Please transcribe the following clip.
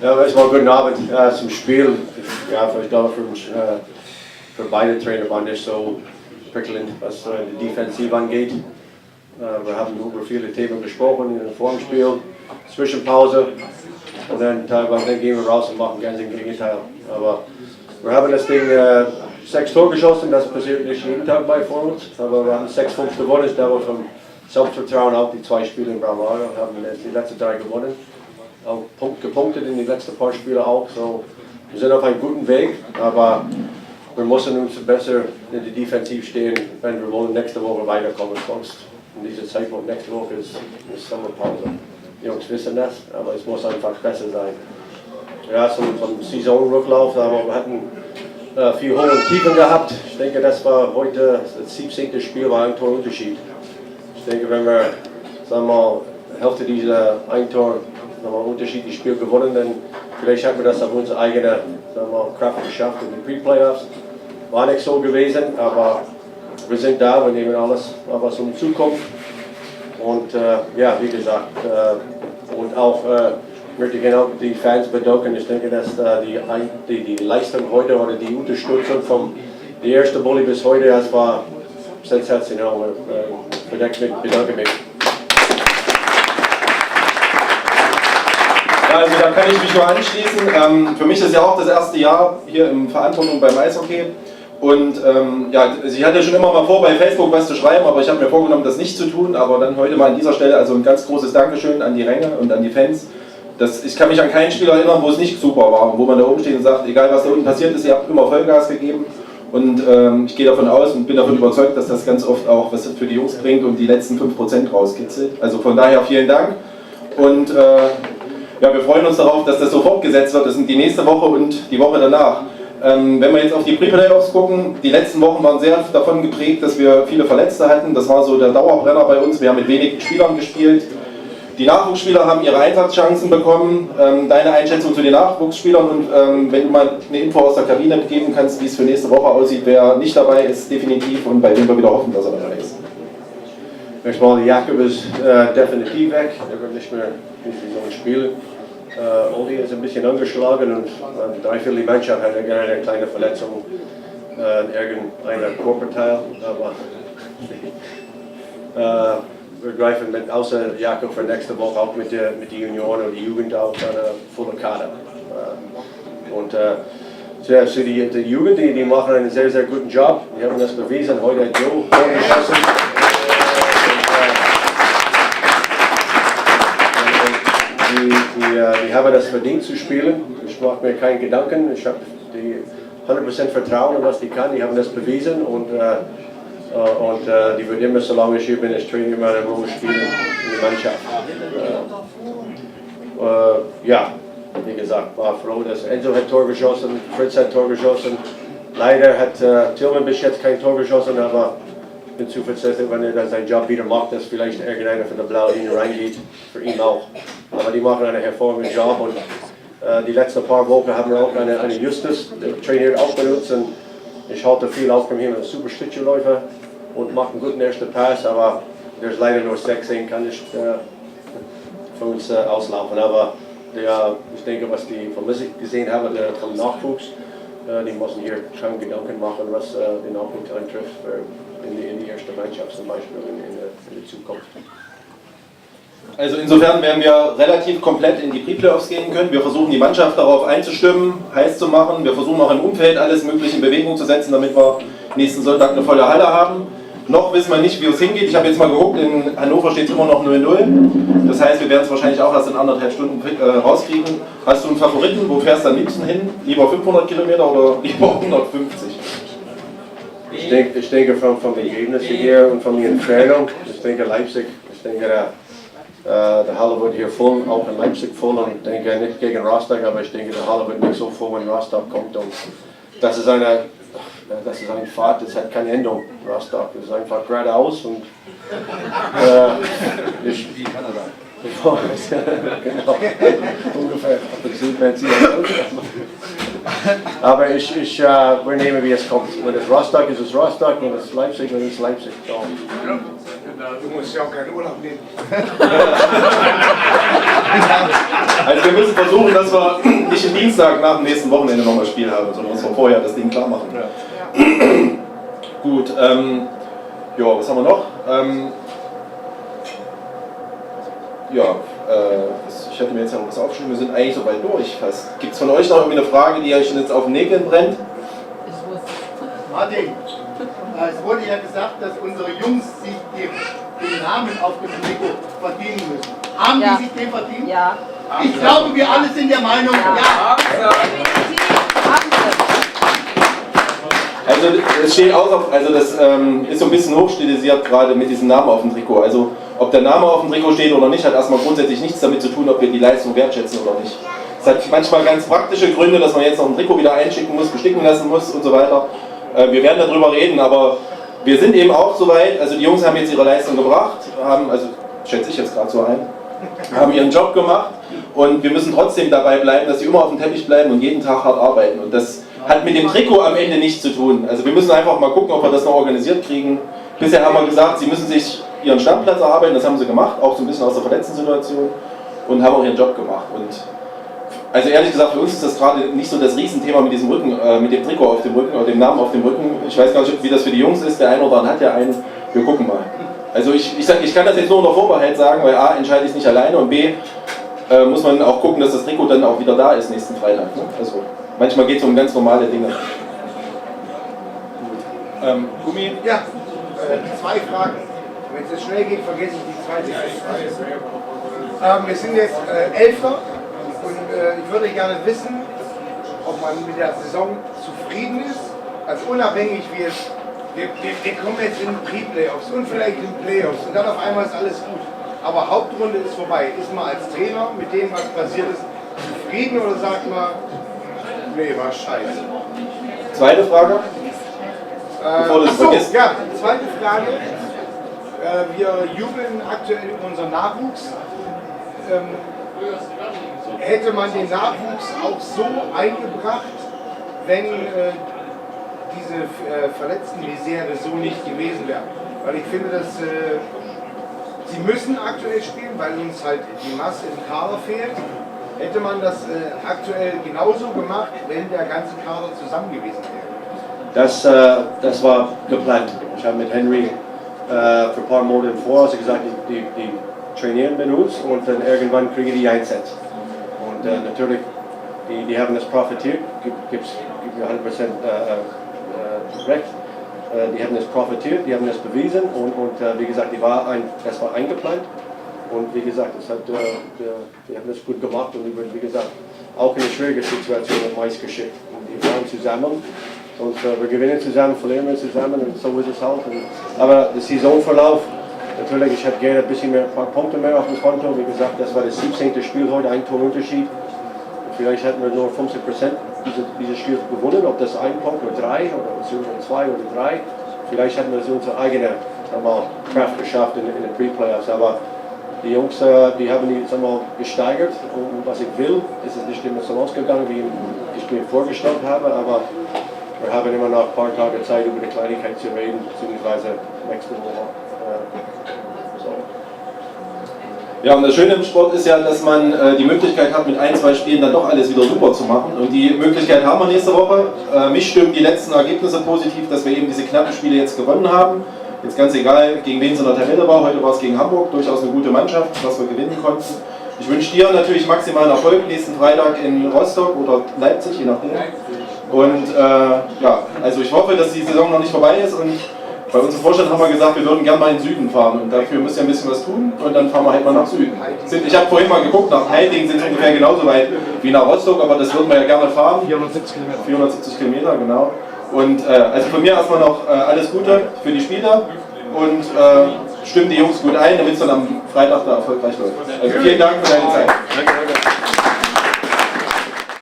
Ja, erstmal guten Abend zum Spiel. Ja, ich glaube, für beide Trainer war nicht so prickelnd, was die Defensive angeht. Wir haben über viele Themen gesprochen vor dem Spiel, Zwischenpause und dann teilweise gehen wir raus und machen ganz im Gegenteil. Aber wir haben das Ding 6 Tore geschossen, das passiert nicht jeden Tag bei uns, aber wir haben 6-5 gewonnen, da wir vom Selbstvertrauen auch die 2 Spiele in Brahmara haben die letzten 3 gewonnen. Auch gepunktet in die letzten paar Spiele auch. So, wir sind auf einem guten Weg, aber wir müssen uns besser in die Defensiv stehen, wenn wir wollen nächste Woche weiterkommen. Sonst in diesem Zeitpunkt nächste Woche ist Sommerpause. Die Jungs wissen das, aber es muss einfach besser sein. Ja, so vom Saisonrücklauf, aber wir hatten viel Hoch und Tiefen gehabt. Ich denke, das war heute das 17. Spiel, war ein Torunterschied. Ich denke, wenn wir, sagen wir mal, Hälfte dieser ein Tor unterschiedliche Spiel gewonnen, dann vielleicht haben wir das auf unsere eigene Kraft geschafft in den Pre-Playoffs. War nicht so gewesen, aber wir sind da, wir nehmen alles, was um Zukunft. Und ja, wie gesagt, und auch möchte ich genau die Fans bedanken. Ich denke, dass die Leistung heute oder die Unterstützung vom der ersten Bulli bis heute, das war sensationell. Ich bedanke mich. Also da kann ich mich nur anschließen. Für mich ist ja auch das erste Jahr hier in Verantwortung beim Eishockey. Und ja, ich hatte schon immer mal vor, bei Facebook was zu schreiben, aber ich habe mir vorgenommen, das nicht zu tun. Aber dann heute mal an dieser Stelle also ein ganz großes Dankeschön an die Ränge und an die Fans. Ich kann mich an kein Spiel erinnern, wo es nicht super war, wo man da oben steht und sagt, egal was da unten passiert ist, ihr habt immer Vollgas gegeben. Und ich gehe davon aus und bin davon überzeugt, dass das ganz oft auch was für die Jungs bringt und die letzten 5% rauskitzelt. Also von daher vielen Dank. Und ja, wir freuen uns darauf, dass das so fortgesetzt wird. Das sind die nächste Woche und die Woche danach. Wenn wir jetzt auf die Pre-Playoffs gucken, die letzten Wochen waren sehr davon geprägt, dass wir viele Verletzte hatten. Das war so der Dauerbrenner bei uns. Wir haben mit wenigen Spielern gespielt. Die Nachwuchsspieler haben ihre Einsatzchancen bekommen. Deine Einschätzung zu den Nachwuchsspielern und wenn du mal eine Info aus der Kabine geben kannst, wie es für nächste Woche aussieht, wer nicht dabei ist, definitiv und bei wem wir wieder hoffen, dass er dabei ist. Erstmal, Jakob ist definitiv weg, er wird nicht mehr die Saison spielen. Olli ist ein bisschen angeschlagen und 3/4 der Mannschaft hat eine kleine Verletzung in irgendeiner Körperteil. Aber wir greifen mit, außer Jakob für nächste Woche auch mit den Junioren und die Jugend auf eine volle Kader. Für die Jugend, die machen einen sehr, sehr guten Job. Die haben das bewiesen. Heute hat Joe geschossen. Die haben das verdient zu spielen. Ich mache mir keine Gedanken. Ich habe die 100% Vertrauen in was die kann. Die haben das bewiesen und die wird immer, solange ich hier bin, als Trainer immer eine Rolle spielen in der Mannschaft. Ja, wie gesagt, war froh, dass Enzo hat Tor geschossen, Fritz hat Tor geschossen. Leider hat Tillman bis jetzt kein Tor geschossen, aber ich bin zuversichtlich, wenn er seinen Job wieder macht, dass vielleicht irgendeiner von der blauen Linie reingeht, für ihn auch. Aber die machen einen hervorragenden Job und die letzten paar Wochen haben wir auch eine Justus, der trainiert auch benutzt und ich halte viel auf von ihm, ein super Schlittschuhläufer und macht einen guten ersten Pass, aber der ist leider nur 16, kann nicht für uns auslaufen. Aber ich denke, was die von mir gesehen haben, vom Nachwuchs, die müssen hier schon Gedanken machen, was den Nachwuchs antrifft in die erste Mannschaft zum Beispiel in der Zukunft. Also insofern werden wir relativ komplett in die Pre-Playoffs gehen können. Wir versuchen die Mannschaft darauf einzustimmen, heiß zu machen. Wir versuchen auch im Umfeld alles Mögliche in Bewegung zu setzen, damit wir nächsten Sonntag eine volle Halle haben. Noch wissen wir nicht, wie es hingeht. Ich habe jetzt mal geguckt, in Hannover steht es immer noch 0-0. Das heißt, wir werden es wahrscheinlich auch erst in 1,5 Stunden rauskriegen. Hast du einen Favoriten? Wo fährst du am liebsten hin? Lieber 500 Kilometer oder lieber 150? Ich denke vom Ergebnis hier und von der Entfernung, ich denke Leipzig, ich denke der Halle wird hier voll, auch in Leipzig voll und ich denke nicht gegen Rostock, aber ich denke der Halle wird nicht so voll, wenn Rostock kommt. Und das ist eine Fahrt, das hat keine Endung, Rostock, das ist einfach geradeaus und wie Kanada. Genau, ungefähr. Aber wir nehmen, wie es kommt. Wenn es Rostock ist, es Rostock, wenn es Leipzig, dann ist es Leipzig. So. Du musst ja auch keinen Urlaub nehmen. Also wir müssen versuchen, dass wir nicht am Dienstag nach dem nächsten Wochenende nochmal ein Spiel haben, sondern uns von vorher das Ding klar machen. Ja. Gut, ja, was haben wir noch? Ich hätte mir jetzt noch was aufgeschrieben, wir sind eigentlich soweit durch fast. Gibt es von euch noch irgendwie eine Frage, die euch jetzt auf den Nägeln brennt? Martin, es wurde ja gesagt, dass unsere Jungs sich den Namen auf dem Trikot verdienen müssen. Haben die sich den verdient? Ja. Ich glaube, wir alle sind der Meinung, ja. Also es steht also das ist so ein bisschen hochstilisiert gerade mit diesem Namen auf dem Trikot. Also ob der Name auf dem Trikot steht oder nicht, hat erstmal grundsätzlich nichts damit zu tun, ob wir die Leistung wertschätzen oder nicht. Es hat manchmal ganz praktische Gründe, dass man jetzt noch ein Trikot wieder einschicken muss, besticken lassen muss und so weiter. Wir werden darüber reden, aber wir sind eben auch soweit, also die Jungs haben jetzt ihre Leistung gebracht, also schätze ich jetzt gerade so ein, haben ihren Job gemacht und wir müssen trotzdem dabei bleiben, dass sie immer auf dem Teppich bleiben und jeden Tag hart arbeiten. Und das hat mit dem Trikot am Ende nichts zu tun. Also wir müssen einfach mal gucken, ob wir das noch organisiert kriegen. Bisher haben wir gesagt, sie müssen sich ihren Stammplatz erarbeiten, das haben sie gemacht, auch so ein bisschen aus der Verletzten-Situation und haben auch ihren Job gemacht. Und also ehrlich gesagt, für uns ist das gerade nicht so das Riesenthema mit diesem Rücken, mit dem Trikot auf dem Rücken oder dem Namen auf dem Rücken. Ich weiß gar nicht, wie das für die Jungs ist, der eine oder andere hat ja einen, wir gucken mal. Also ich kann das jetzt nur unter Vorbehalt sagen, weil A, entscheide ich es nicht alleine und B, muss man auch gucken, dass das Trikot dann auch wieder da ist nächsten Freitag. Ne? Also manchmal geht es um ganz normale Dinge. Gummi? Ja, zwei Fragen. Wenn es jetzt schnell geht, vergesse ich die zweite Frage. Wir sind jetzt Elfter und ich würde gerne wissen, ob man mit der Saison zufrieden ist. Also unabhängig wie es, wir kommen jetzt in Pre-Playoffs und vielleicht in Playoffs und dann auf einmal ist alles gut. Aber Hauptrunde ist vorbei. Ist man als Trainer mit dem, was passiert ist, zufrieden oder sagt man, nee, war scheiße? Zweite Frage? Achso, ja, zweite Frage. Wir jubeln aktuell über unseren Nachwuchs. Hätte man den Nachwuchs auch so eingebracht, wenn diese Verletzten-Misere so nicht gewesen wäre? Weil ich finde, dass sie müssen aktuell spielen, weil uns halt die Masse im Kader fehlt. Hätte man das aktuell genauso gemacht, wenn der ganze Kader zusammen gewesen wäre? Das war geplant. Ich habe mit Henry für ein paar Monate vorher gesagt, die trainieren mit uns und dann irgendwann kriegen die Einsatz. Und natürlich, die haben das profitiert, gibt mir 100% recht. Die haben das profitiert, die haben das bewiesen und wie gesagt, das war eingeplant. Und wie gesagt, wir haben das gut gemacht und wie gesagt, auch in einer schwierigen Situation am Mais geschickt. Und die waren zusammen. Und wir gewinnen zusammen, verlieren wir zusammen und so ist es halt. Aber der Saisonverlauf, natürlich, ich hätte gerne ein bisschen mehr Punkte mehr auf dem Konto. Wie gesagt, das war das 17. Spiel heute, ein Torunterschied. Vielleicht hätten wir nur 50% dieses Spiel gewonnen, ob das ein Punkt oder drei oder zwei oder drei. Vielleicht hätten wir es unsere eigene Kraft geschafft in den Pre-Playoffs. Aber die Jungs, die haben die gesteigert und was ich will, ist es nicht immer so ausgegangen, wie ich mir vorgestellt habe. Aber wir haben immer noch ein paar Tage Zeit, über die Kleinigkeit zu reden, beziehungsweise nächste Woche. So. Ja, und das Schöne im Sport ist ja, dass man die Möglichkeit hat, mit ein, zwei Spielen dann doch alles wieder super zu machen. Und die Möglichkeit haben wir nächste Woche. Mich stimmen die letzten Ergebnisse positiv, dass wir eben diese knappen Spiele jetzt gewonnen haben. Jetzt ganz egal, gegen wen es in der Tabelle war. Heute war es gegen Hamburg, durchaus eine gute Mannschaft, dass wir gewinnen konnten. Ich wünsche dir natürlich maximalen Erfolg nächsten Freitag in Rostock oder Leipzig, je nachdem. Und ja, also ich hoffe, dass die Saison noch nicht vorbei ist und bei unserem Vorstand haben wir gesagt, wir würden gerne mal in den Süden fahren und dafür müsst ihr ein bisschen was tun und dann fahren wir halt mal nach Süden. Ich habe vorhin mal geguckt, nach Heiting sind es ungefähr genauso weit wie nach Rostock, aber das würden wir ja gerne fahren. 470 Kilometer. 470 Kilometer, genau. Und also von mir erstmal noch alles Gute für die Spieler und stimmt die Jungs gut ein, damit es dann am Freitag da erfolgreich läuft. Also vielen Dank für deine Zeit. Danke.